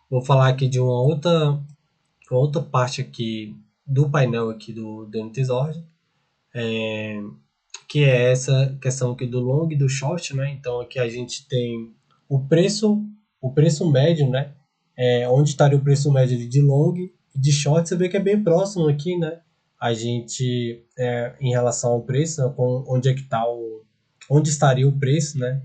Vou falar aqui de uma outra parte aqui do painel aqui do NTSORD, que é essa questão aqui do long e do short, né? Então aqui a gente tem o preço médio, né? Onde estaria o preço médio ali de long e de short, você vê que é bem próximo aqui, né? A gente, em relação ao preço, né? Onde é que está onde estaria o preço, né?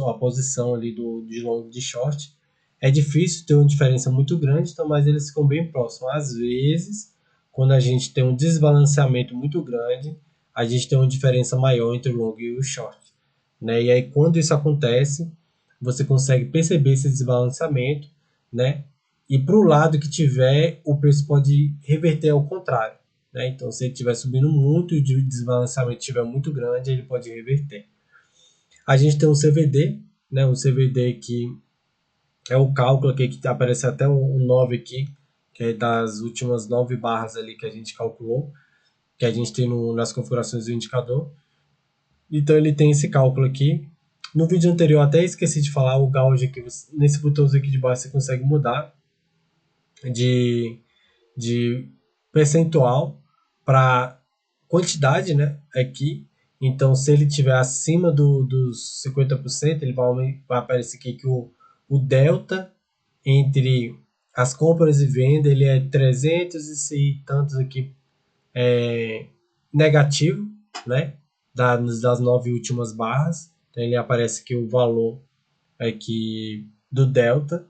A posição ali de long e de short. É difícil ter uma diferença muito grande, então, mas eles ficam bem próximos. Às vezes, quando a gente tem um desbalanceamento muito grande, a gente tem uma diferença maior entre o long e o short, né? E aí, quando isso acontece, você consegue perceber esse desbalanceamento, né? E para o lado que tiver, o preço pode reverter ao contrário, né? Então, se ele estiver subindo muito e o desbalanceamento estiver muito grande, ele pode reverter. A gente tem um CVD, né? Um CVD que é o cálculo aqui que aparece até o 9 aqui, que é das últimas 9 barras ali que a gente calculou, que a gente tem nas configurações do indicador. Então ele tem esse cálculo aqui. No vídeo anterior até esqueci de falar o gauge aqui, nesse botãozinho aqui de baixo você consegue mudar de, de percentual para quantidade, né, aqui. Então se ele tiver acima dos 50%, ele vai aparecer aqui que o delta entre as compras e venda ele é 300 e tantos aqui negativo, né? Das 9 últimas barras. Então ele aparece aqui o valor aqui do delta.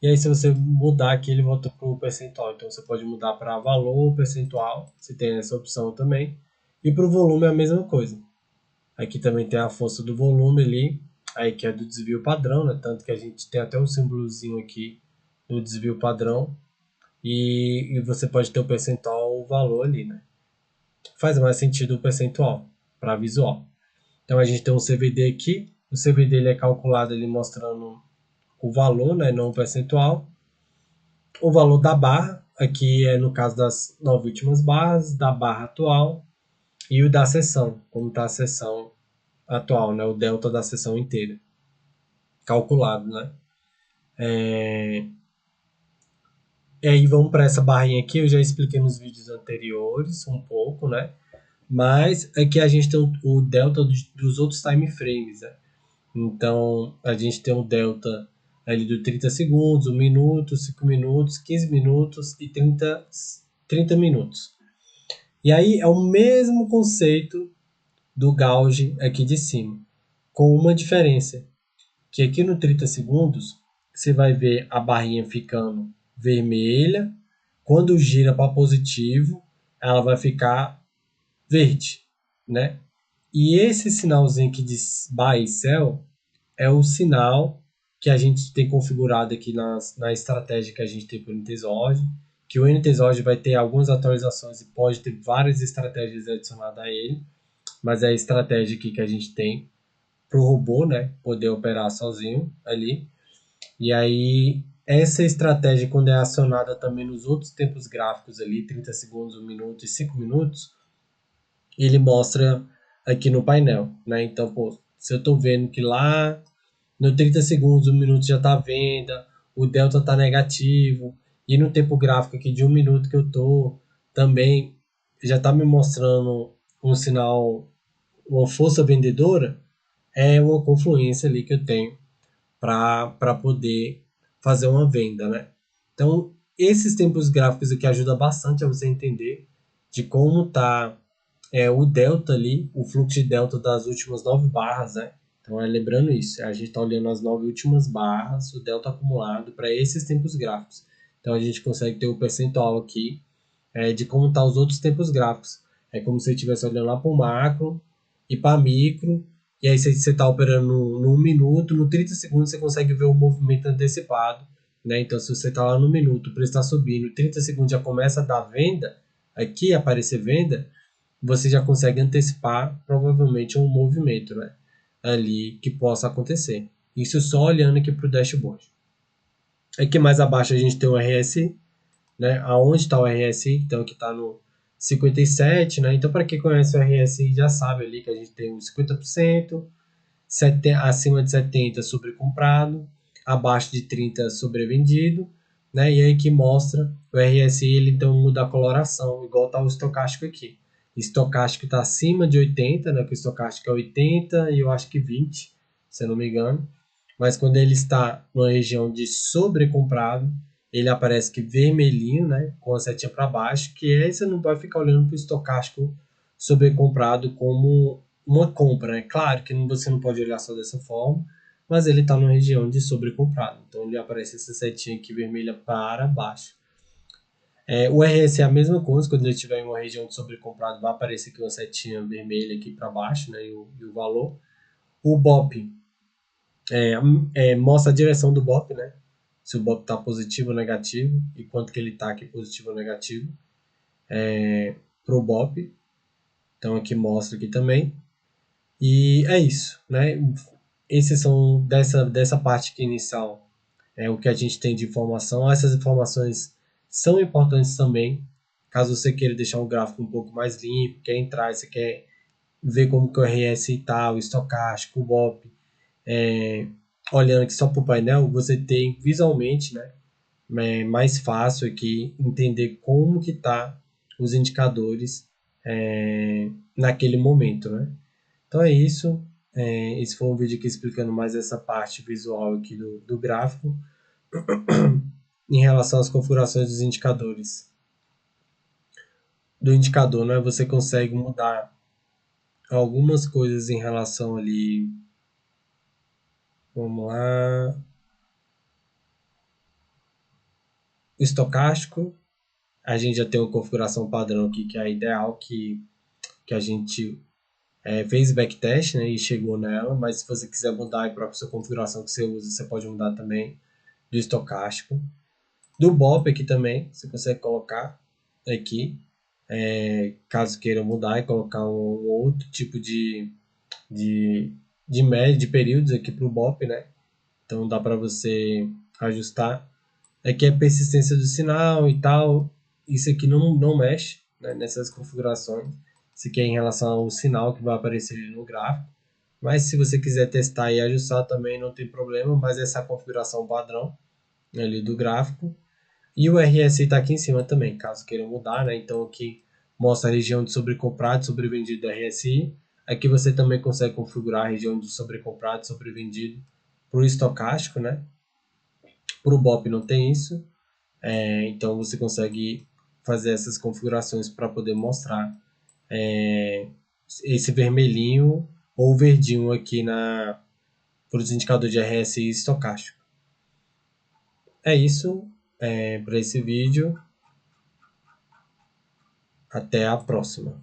E aí se você mudar aqui, ele volta para o percentual. Então você pode mudar para valor percentual, você tem essa opção também. E para o volume é a mesma coisa. Aqui também tem a força do volume ali, aí que é do desvio padrão, né? Tanto que a gente tem até um símbolozinho aqui do desvio padrão. E você pode ter o percentual, o valor ali, né? Faz mais sentido o percentual para visual. Então a gente tem um CVD aqui, o CVD ele é calculado ele mostrando o valor, né, não o percentual. O valor da barra, aqui é no caso das 9 últimas barras, da barra atual, e o da seção, como está a seção atual, né, o delta da seção inteira, calculado, né. E aí vamos para essa barrinha aqui, eu já expliquei nos vídeos anteriores um pouco, né, mas aqui a gente tem o delta dos outros time frames, né? Então, a gente tem um delta ali do 30 segundos, 1 minuto, 5 minutos, 15 minutos e 30 minutos. E aí é o mesmo conceito do gauge aqui de cima, com uma diferença, que aqui no 30 segundos você vai ver a barrinha ficando vermelha, quando gira para positivo, ela vai ficar verde, né? E esse sinalzinho aqui de buy e sell é o sinal que a gente tem configurado aqui na estratégia que a gente tem para o NTSORD, que o NTSORD vai ter algumas atualizações e pode ter várias estratégias adicionadas a ele, mas é a estratégia aqui que a gente tem para o robô, né, poder operar sozinho ali. E aí essa estratégia, quando é acionada também nos outros tempos gráficos ali, 30 segundos, 1 minuto e 5 minutos, ele mostra aqui no painel, né? Então, pô, se eu estou vendo que lá no 30 segundos, 1 minuto já está à venda, o delta está negativo, e no tempo gráfico aqui de 1 minuto que eu estou também já está me mostrando um sinal, uma força vendedora, é uma confluência ali que eu tenho para poder fazer uma venda, né? Então, esses tempos gráficos aqui ajudam bastante a você entender de como está o delta ali, o fluxo de delta das últimas 9 barras, né? Então, lembrando isso, a gente está olhando as 9 últimas barras, o delta acumulado para esses tempos gráficos. Então, a gente consegue ter o percentual aqui de como estão os outros tempos gráficos. É como se você estivesse olhando lá para o macro e para micro, e aí você está operando no 1 minuto, no 30 segundos você consegue ver o movimento antecipado. Né? Então, se você está lá no minuto, o preço está subindo, 30 segundos já começa a dar venda, aqui aparecer venda, você já consegue antecipar provavelmente um movimento, né, ali que possa acontecer. Isso só olhando aqui para o dashboard. Aqui mais abaixo a gente tem o RSI, né, aonde está o RSI, então aqui está no 57, né, então para quem conhece o RSI já sabe ali que a gente tem os 50%, acima de 70% sobrecomprado, abaixo de 30 sobrevendido, né? E aí que mostra o RSI, ele então muda a coloração, igual está o estocástico aqui. O estocástico está acima de 80, né? Que o estocástico é 80 e eu acho que 20, se eu não me engano. Mas quando ele está numa região de sobrecomprado, ele aparece que vermelhinho, né? Com a setinha para baixo, que aí você não vai ficar olhando para o estocástico sobrecomprado como uma compra, né? Claro que você não pode olhar só dessa forma, mas ele está numa região de sobrecomprado. Então ele aparece essa setinha aqui vermelha para baixo. O RS é a mesma coisa, quando ele estiver em uma região de sobrecomprado, vai aparecer aqui uma setinha vermelha aqui para baixo, né, e o valor. O BOP mostra a direção do BOP, né, se o BOP está positivo ou negativo, e quanto que ele está aqui positivo ou negativo, para o BOP. Então aqui mostra aqui também. E é isso, né? Esses são dessa parte aqui inicial, o que a gente tem de informação. Essas informações são importantes também, caso você queira deixar um gráfico um pouco mais limpo, quer entrar, você quer ver como que o RSI está, o estocástico, o BOP, olhando aqui só para o painel, você tem visualmente, né, mais fácil aqui entender como que tá os indicadores naquele momento, né? Então é isso. Esse foi um vídeo aqui explicando mais essa parte visual aqui do gráfico em relação às configurações dos indicadores. Do indicador, né, você consegue mudar algumas coisas em relação ali. Vamos lá. O estocástico, a gente já tem uma configuração padrão aqui que é a ideal, que a gente fez backtest, né, e chegou nela, mas se você quiser mudar a própria sua configuração que você usa, você pode mudar também do estocástico. Do BOP aqui também, você consegue colocar aqui, caso queira mudar e colocar um outro tipo de, de média, de períodos aqui para o BOP, né? Então dá para você ajustar. Aqui é persistência do sinal e tal. Isso aqui não mexe, né, nessas configurações. Isso aqui é em relação ao sinal que vai aparecer ali no gráfico. Mas se você quiser testar e ajustar também não tem problema, mas essa é a configuração padrão ali do gráfico. E o RSI está aqui em cima também, caso queiram mudar, né? Então aqui mostra a região de sobrecomprado e sobrevendido do RSI. Aqui você também consegue configurar a região de sobrecomprado e sobrevendido para o estocástico, né? Para o BOP não tem isso, então você consegue fazer essas configurações para poder mostrar esse vermelhinho ou verdinho aqui para os indicadores de RSI e estocástico. É isso para esse vídeo. Até a próxima.